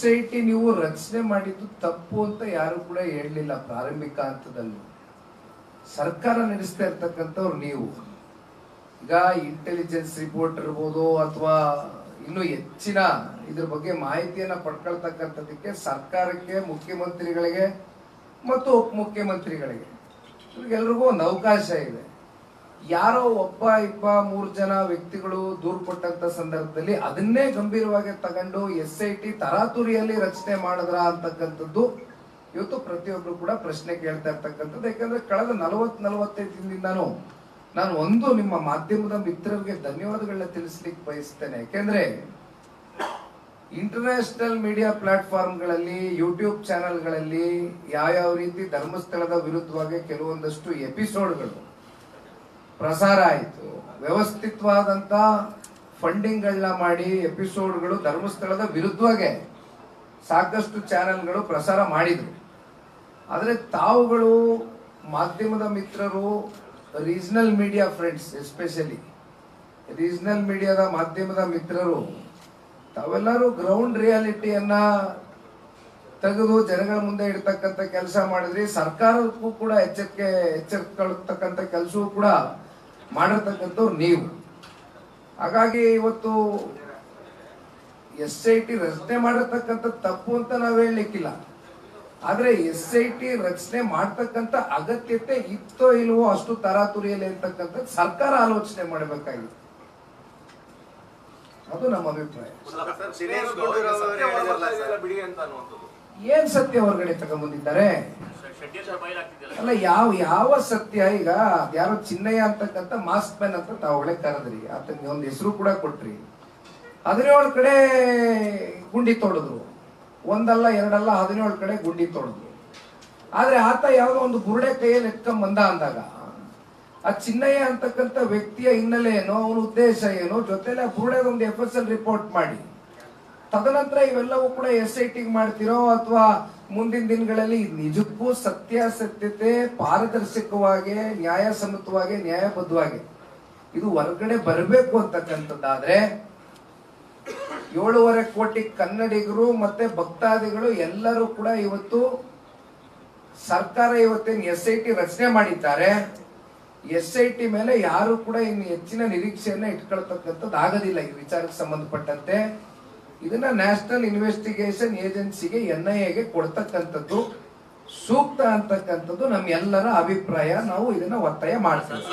SIT ನೀವು ರಚನೆ ಮಾಡಿದ್ದು ತಪ್ಪು ಅಂತ ಯಾರು ಕೂಡ ಹೇಳಲಿಲ್ಲ. ಪ್ರಾರಂಭಿಕ ಹಂತದಲ್ಲಿ ಸರ್ಕಾರ ನಡೆಸ್ತಾ ಇರ್ತಕ್ಕಂಥವ್ರು ನೀವು. ಈಗ ಇಂಟೆಲಿಜೆನ್ಸ್ ರಿಪೋರ್ಟ್ ಇರ್ಬೋದು ಅಥವಾ ಇನ್ನು ಹೆಚ್ಚಿನ ಇದ್ರ ಬಗ್ಗೆ ಮಾಹಿತಿಯನ್ನ ಪಡ್ಕೊಳ್ತಕ್ಕಂಥದಕ್ಕೆ ಸರ್ಕಾರಕ್ಕೆ, ಮುಖ್ಯಮಂತ್ರಿಗಳಿಗೆ ಮತ್ತು ಉಪಮುಖ್ಯಮಂತ್ರಿಗಳಿಗೆ ಇವ್ರಿಗೆಲ್ರಿಗೂ ಒಂದು ಅವಕಾಶ ಇದೆ. ಯಾರೋ ಒಬ್ಬ ಇಬ್ಬ 3 ಜನ ವ್ಯಕ್ತಿಗಳು ದೂರು ಕೊಟ್ಟಂತ ಸಂದರ್ಭದಲ್ಲಿ ಅದನ್ನೇ ಗಂಭೀರವಾಗಿ ತಗೊಂಡು SIT ತರಾತುರಿಯಲ್ಲಿ ರಚನೆ ಮಾಡಿದ್ರ ಅಂತಕ್ಕಂಥದ್ದು ಇವತ್ತು ಪ್ರತಿಯೊಬ್ರು ಕೂಡ ಪ್ರಶ್ನೆ ಕೇಳ್ತಾ ಇರ್ತಕ್ಕಂಥದ್ದು. ಯಾಕಂದ್ರೆ ಕಳೆದ 40-45 ದಿನದಿಂದಾನು ನಾನು ಒಂದು ನಿಮ್ಮ ಮಾಧ್ಯಮದ ಮಿತ್ರರಿಗೆ ಧನ್ಯವಾದಗಳನ್ನ ತಿಳಿಸ್ಲಿಕ್ಕೆ ಬಯಸ್ತೇನೆ. ಯಾಕೆಂದ್ರೆ ಇಂಟರ್ನ್ಯಾಷನಲ್ ಮೀಡಿಯಾ ಪ್ಲಾಟ್ಫಾರ್ಮ್ಗಳಲ್ಲಿ, ಯೂಟ್ಯೂಬ್ ಚಾನೆಲ್ಗಳಲ್ಲಿ ಯಾವ ರೀತಿ ಧರ್ಮಸ್ಥಳದ ವಿರುದ್ಧವಾಗಿ ಕೆಲವೊಂದಷ್ಟು ಎಪಿಸೋಡ್ಗಳು ಪ್ರಸಾರ ಆಯಿತು, ವ್ಯವಸ್ಥಿತವಾದಂತ ಫಂಡಿಂಗ್ಗಳನ್ನ ಮಾಡಿ ಎಪಿಸೋಡ್ಗಳು ಧರ್ಮಸ್ಥಳದ ವಿರುದ್ಧವಾಗಿ ಸಾಕಷ್ಟು ಚಾನೆಲ್ಗಳು ಪ್ರಸಾರ ಮಾಡಿದ್ರು. ಆದರೆ ತಾವುಗಳು ಮಾಧ್ಯಮದ ಮಿತ್ರರು, regional media friends, especially regional ಮೀಡಿಯಾದ ಮಾಧ್ಯಮದ ಮಿತ್ರರು ತಾವೆಲ್ಲರೂ ಗ್ರೌಂಡ್ ರಿಯಾಲಿಟಿಯನ್ನ ತೆಗೆದು ಜನಗಳ ಮುಂದೆ ಇಡ್ತಕ್ಕಂಥ ಕೆಲಸ ಮಾಡಿದ್ರಿ. ಸರ್ಕಾರಕ್ಕೂ ಕೂಡ ಎಚ್ಚರಿಸ್ತಕ್ಕಂಥ ಕೆಲಸವೂ ಕೂಡ ಮಾಡಿರ್ತಕ್ಕಂಥವ್ರು ನೀವು. ಹಾಗಾಗಿ ಇವತ್ತು SIT ರಚನೆ ಮಾಡಿರ್ತಕ್ಕಂಥ ತಪ್ಪು ಅಂತ ನಾವು ಹೇಳಲಿಕ್ಕಿಲ್ಲ. ಆದ್ರೆ SIT ರಚನೆ ಮಾಡ್ತಕ್ಕಂಥ ಅಗತ್ಯತೆ ಇತ್ತೋ ಇಲ್ವೋ ಅಷ್ಟು ತರಾತುರಿಯಲ್ಲಿ ಇರ್ತಕ್ಕಂಥ ಸರ್ಕಾರ ಆಲೋಚನೆ ಮಾಡಬೇಕಾಗಿತ್ತು. ಅದು ನಮ್ಮ ಅಭಿಪ್ರಾಯ. ಏನ್ ಸತ್ಯ ಹೊರಗಡೆ ತಗೊಂಡ್ಬಂದಿದ್ದಾರೆ? ಅಲ್ಲ, ಯಾವ ಸತ್ಯ? ಈಗ ಯಾರೋ ಚಿನ್ನಯ್ಯ ಅಂತಕ್ಕಂಥ ಮಾಸ್ಕ್ ಮ್ಯಾನ್ ಅಂತ ತಾವುಗಳೇ ಕರೆದ್ರಿ, ಆತನಿಗೆ ಒಂದು ಹೆಸರು ಕೂಡ ಕೊಟ್ರಿ. 17 ಕಡೆ ಗುಂಡಿ ತೋಡಿದ್ರು, ಒಂದಲ್ಲ ಎರಡಲ್ಲ 17 ಕಡೆ ಗುಂಡಿ ತೋಡಿದ್ರು. ಆದ್ರೆ ಆತ ಯಾವ್ದೋ ಒಂದು ಬುರುಡೆ ಕೈಯಲ್ಲಿ ಎತ್ಕೊಂಡ್ ಬಂದ ಅಂದಾಗ ಆ ಚಿನ್ನಯ್ಯ ಅಂತಕ್ಕಂಥ ವ್ಯಕ್ತಿಯ ಹಿನ್ನೆಲೆ ಏನೋ, ಅವನ ಉದ್ದೇಶ ಏನೋ, ಜೊತೆಲೆ ಆ ಬುರುಡೆದೊಂದು FSL ರಿಪೋರ್ಟ್ ಮಾಡಿ ತದನಂತರ ಇವೆಲ್ಲವೂ ಕೂಡ SIT ಮಾಡ್ತಿರೋ ಅಥವಾ ಮುಂದಿನ ದಿನಗಳಲ್ಲಿ ನಿಜಕ್ಕೂ ಸತ್ಯಾಸತ್ಯತೆ ಪಾರದರ್ಶಕವಾಗಿ, ನ್ಯಾಯಸಮ್ಮತವಾಗಿ, ನ್ಯಾಯಬದ್ಧವಾಗಿ ಇದು ಹೊರಗಡೆ ಬರಬೇಕು ಅಂತಕ್ಕಂಥದ್ದಾದ್ರೆ 7.5 ಕೋಟಿ ಕನ್ನಡಿಗರು ಮತ್ತೆ ಭಕ್ತಾದಿಗಳು ಎಲ್ಲರೂ ಕೂಡ ಇವತ್ತು ಸರ್ಕಾರ ಇವತ್ತೇನು SIT ರಚನೆ ಮಾಡಿದ್ದಾರೆ, SIT ಮೇಲೆ ಯಾರು ಕೂಡ ಇನ್ನು ಹೆಚ್ಚಿನ ನಿರೀಕ್ಷೆಯನ್ನ ಇಟ್ಕೊಳ್ತಕ್ಕಂಥದ್ದು ಆಗೋದಿಲ್ಲ. ಈ ವಿಚಾರಕ್ಕೆ ಸಂಬಂಧಪಟ್ಟಂತೆ ಇದನ್ನ ನ್ಯಾಷನಲ್ ಇನ್ವೆಸ್ಟಿಗೇಷನ್ ಏಜೆನ್ಸಿಗೆ NIAಗೆ ಕೊಡ್ತಕ್ಕಂಥದ್ದು ಸೂಕ್ತ ಅಂತಕ್ಕಂಥದ್ದು ನಮ್ಮ ಎಲ್ಲರ ಅಭಿಪ್ರಾಯ. ನಾವು ಇದನ್ನ ಒತ್ತಾಯ ಮಾಡ್ತೀವಿ.